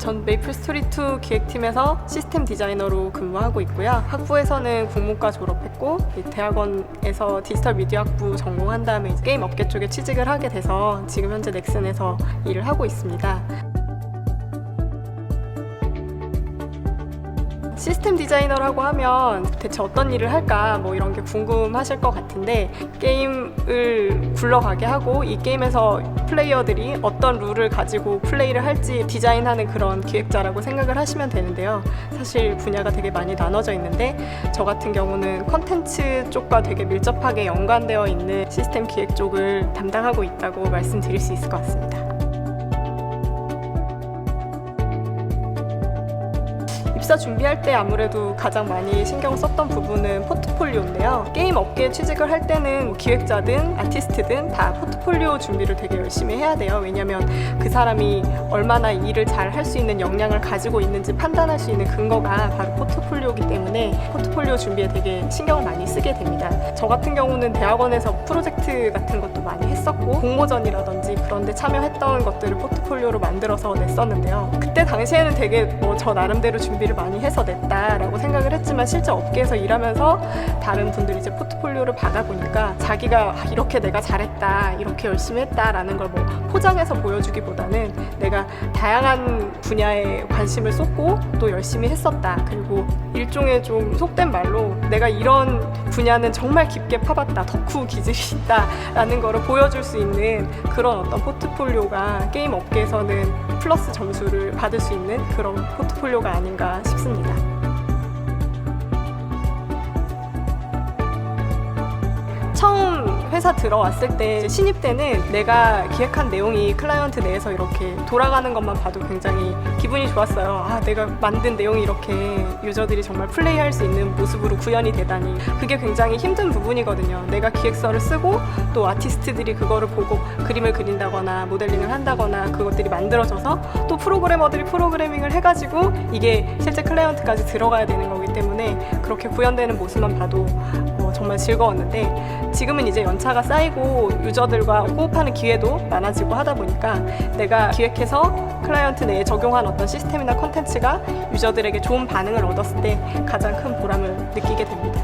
전 메이플스토리2 기획팀에서 시스템 디자이너로 근무하고 있고요. 학부에서는 국문과 졸업했고 대학원에서 디지털 미디어 학부 전공한 다음에 게임 업계 쪽에 취직을 하게 돼서 지금 현재 넥슨에서 일을 하고 있습니다. 시스템 디자이너라고 하면 대체 어떤 일을 할까 이런 게 궁금하실 것 같은데, 게임을 굴러가게 하고 이 게임에서 플레이어들이 어떤 룰을 가지고 플레이를 할지 디자인하는 그런 기획자라고 생각을 하시면 되는데요. 사실 분야가 되게 많이 나눠져 있는데 저 같은 경우는 컨텐츠 쪽과 되게 밀접하게 연관되어 있는 시스템 기획 쪽을 담당하고 있다고 말씀드릴 수 있을 것 같습니다. 입사 준비할 때 아무래도 가장 많이 신경 썼던 부분은 포트폴리오인데요. 게임 업계에 취직을 할 때는 기획자든 아티스트든 다 포트폴리오 준비를 되게 열심히 해야 돼요. 왜냐하면 그 사람이 얼마나 일을 잘 할 수 있는 역량을 가지고 있는지 판단할 수 있는 근거가 바로 포트폴리오이기 때문에 포트폴리오 준비에 되게 신경을 많이 쓰게 됩니다. 저 같은 경우는 대학원에서 프로젝트 같은 것도 많이 했었고 공모전이라든지 그런 데 참여했던 것들을 포트폴리오로 만들어서 냈었는데요. 그때 당시에는 되게 저 나름대로 준비를 많이 해서 냈다라고 생각을 했지만 실제 업계에서 일하면서 다른 분들이 이제 포트폴리오를 받아보니까 자기가 이렇게 내가 잘했다, 이렇게 열심히 했다라는 걸 포장해서 보여주기보다는 내가 다양한 분야에 관심을 쏟고 또 열심히 했었다, 그리고 일종의 좀 속된 말로 내가 이런 분야는 정말 깊게 파봤다, 덕후 기질이 있다라는 거를 보여줄 수 있는 그런 어떤 포트폴리오가 게임 업계에서는 플러스 점수를 받을 수 있는 그런 포트폴리오가 아닌가 싶습니다. 처음 회사 들어왔을 때 신입 때는 내가 기획한 내용이 클라이언트 내에서 이렇게 돌아가는 것만 봐도 굉장히 기분이 좋았어요. 내가 만든 내용이 이렇게 유저들이 정말 플레이할 수 있는 모습으로 구현이 되다니. 그게 굉장히 힘든 부분이거든요. 내가 기획서를 쓰고 또 아티스트들이 그거를 보고 그림을 그린다거나 모델링을 한다거나 그것들이 만들어져서 또 프로그래머들이 프로그래밍을 해가지고 이게 실제 클라이언트까지 들어가야 되는 거기 때문에 그렇게 구현되는 모습만 봐도 정말 즐거웠는데, 지금은 이제 연차가 쌓이고 유저들과 호흡하는 기회도 많아지고 하다 보니까 내가 기획해서 클라이언트 내에 적용한 어떤 시스템이나 콘텐츠가 유저들에게 좋은 반응을 얻었을 때 가장 큰 보람을 느끼게 됩니다.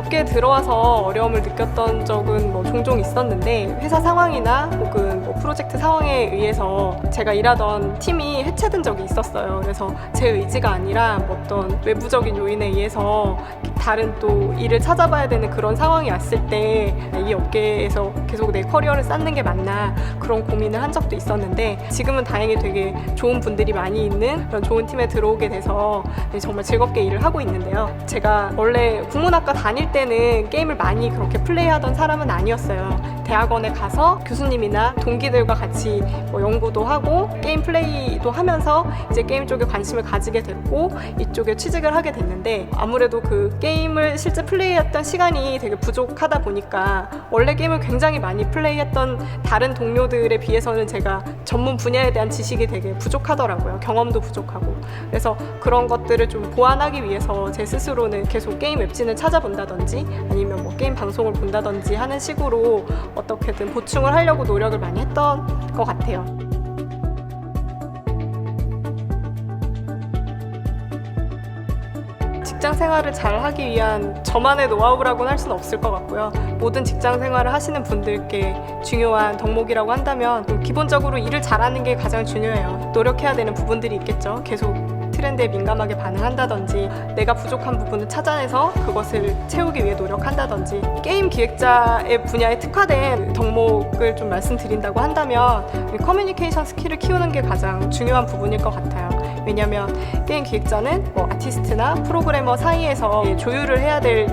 업계에 들어와서 어려움을 느꼈던 적은 종종 있었는데, 회사 상황이나 혹은 프로젝트 상황에 의해서 제가 일하던 팀이 해체된 적이 있었어요. 그래서 제 의지가 아니라 어떤 외부적인 요인에 의해서 다른 또 일을 찾아봐야 되는 그런 상황이 왔을 때 이 업계에서 계속 내 커리어를 쌓는 게 맞나 그런 고민을 한 적도 있었는데, 지금은 다행히 되게 좋은 분들이 많이 있는 그런 좋은 팀에 들어오게 돼서 정말 즐겁게 일을 하고 있는데요. 제가 원래 국문학과 다닐 때는 게임을 많이 그렇게 플레이하던 사람은 아니었어요. 대학원에 가서 교수님이나 동기들과 같이 연구도 하고 게임 플레이도 하면서 이제 게임 쪽에 관심을 가지게 됐고 이쪽에 취직을 하게 됐는데, 아무래도 그 게임을 실제 플레이했던 시간이 되게 부족하다 보니까 원래 게임을 굉장히 많이 플레이했던 다른 동료들에 비해서는 제가 전문 분야에 대한 지식이 되게 부족하더라고요. 경험도 부족하고. 그래서 그런 것들을 좀 보완하기 위해서 제 스스로는 계속 게임 웹진을 찾아본다든지 아니면 게임 방송을 본다든지 하는 식으로 어떻게든 보충을 하려고 노력을 많이 했던 것 같아요. 직장 생활을 잘 하기 위한 저만의 노하우라고는 할 수는 없을 것 같고요. 모든 직장 생활을 하시는 분들께 중요한 덕목이라고 한다면 기본적으로 일을 잘하는 게 가장 중요해요. 노력해야 되는 부분들이 있겠죠. 계속 트렌드에 민감하게 반응한다든지 내가 부족한 부분을 찾아내서 그것을 채우기 위해 노력한다든지, 게임 기획자의 분야에 특화된 덕목을 좀 말씀드린다고 한다면 커뮤니케이션 스킬을 키우는 게 가장 중요한 부분일 것 같아요. 왜냐하면 게임 기획자는 아티스트나 프로그래머 사이에서 조율을 해야 될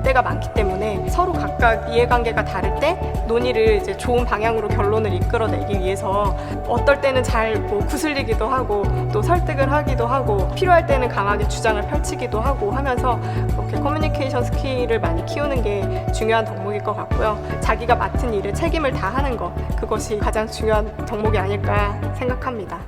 때가 많기 때문에 서로 각각 이해관계가 다를 때 논의를 이제 좋은 방향으로 결론을 이끌어내기 위해서 어떨 때는 잘 구슬리기도 하고 또 설득을 하기도 하고 필요할 때는 강하게 주장을 펼치기도 하고 하면서 그렇게 커뮤니케이션 스킬을 많이 키우는 게 중요한 덕목일 것 같고요. 자기가 맡은 일에 책임을 다하는 것, 그것이 가장 중요한 덕목이 아닐까 생각합니다.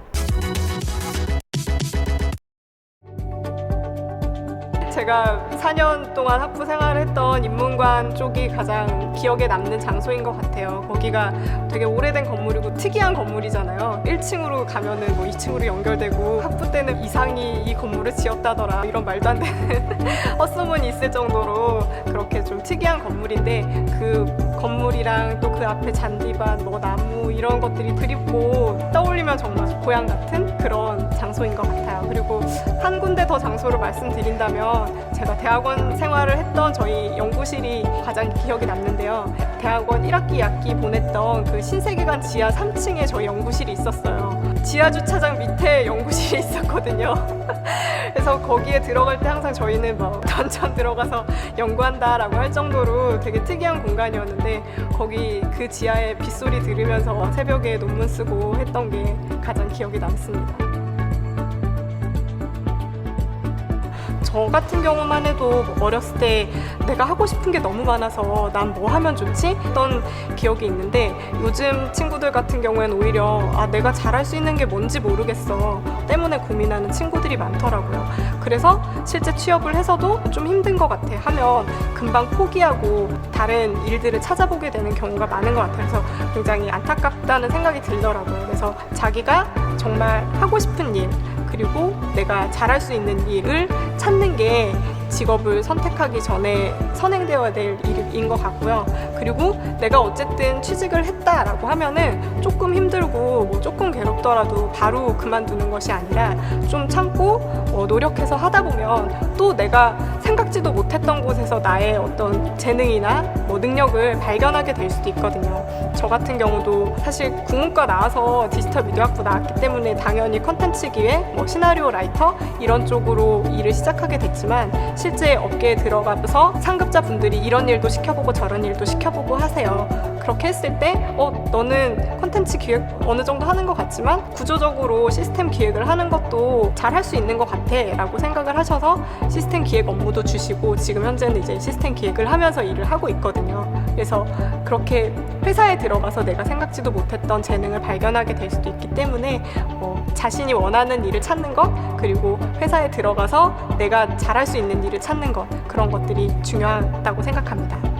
제가 4년 동안 학부 생활을 했던 인문관 쪽이 가장 기억에 남는 장소인 것 같아요. 거기가 되게 오래된 건물이고 특이한 건물이잖아요. 1층으로 가면은 뭐 2층으로 연결되고 학부 때는 이상이 이 건물을 지었다더라 이런 말도 안 되는 헛소문이 있을 정도로 그렇게 좀 특이한 건물인데 그 건물이랑 또 그 앞에 잔디밭, 뭐 나무 이런 것들이 그립고 떠올리면 정말 고향 같은 그런 장소인 것 같아요. 그리고 한 군데 더 장소를 말씀드린다면 제가 대학원 생활을 했던 저희 연구실이 가장 기억이 남는데요. 대학원 1학기, 2학기 보냈던 그 신세계관 지하 3층에 저희 연구실이 있었어요. 지하 주차장 밑에 연구실이 있었거든요. 그래서 거기에 들어갈 때 항상 저희는 막 던전 들어가서 연구한다라고 할 정도로 되게 특이한 공간이었는데 거기 그 지하에 빗소리 들으면서 새벽에 논문 쓰고 했던 게 가장 기억이 남습니다. 저 같은 경우만 해도 어렸을 때 내가 하고 싶은 게 너무 많아서 난 뭐 하면 좋지? 했던 기억이 있는데 요즘 친구들 같은 경우에는 오히려 내가 잘할 수 있는 게 뭔지 모르겠어 때문에 고민하는 친구들이 많더라고요. 그래서 실제 취업을 해서도 좀 힘든 것 같아 하면 금방 포기하고 다른 일들을 찾아보게 되는 경우가 많은 것 같아요. 그래서 굉장히 안타깝다는 생각이 들더라고요. 그래서 자기가 정말 하고 싶은 일 그리고 내가 잘할 수 있는 일을 찾는 게 직업을 선택하기 전에 선행되어야 될 일인 것 같고요. 그리고 내가 어쨌든 취직을 했다라고 하면은 조금 힘들고 뭐 조금 괴롭더라도 바로 그만두는 것이 아니라 좀 참고 노력해서 하다 보면 또 내가 생각지도 못했던 곳에서 나의 어떤 재능이나 뭐 능력을 발견하게 될 수도 있거든요. 저 같은 경우도 사실 국문과 나와서 디지털 미디어 학부 나왔기 때문에 당연히 컨텐츠 기획, 뭐 시나리오 라이터 이런 쪽으로 일을 시작하게 됐지만 실제 업계에 들어가서 상급자 분들이 이런 일도 시켜보고 저런 일도 시켜보고 하세요. 그렇게 했을 때 너는 콘텐츠 기획 어느 정도 하는 것 같지만 구조적으로 시스템 기획을 하는 것도 잘 할 수 있는 것 같아 라고 생각을 하셔서 시스템 기획 업무도 주시고 지금 현재는 이제 시스템 기획을 하면서 일을 하고 있거든요. 그래서 그렇게 회사에 들어가서 내가 생각지도 못했던 재능을 발견하게 될 수도 있기 때문에 자신이 원하는 일을 찾는 것 그리고 회사에 들어가서 내가 잘할 수 있는 일을 찾는 것 그런 것들이 중요하다고 생각합니다.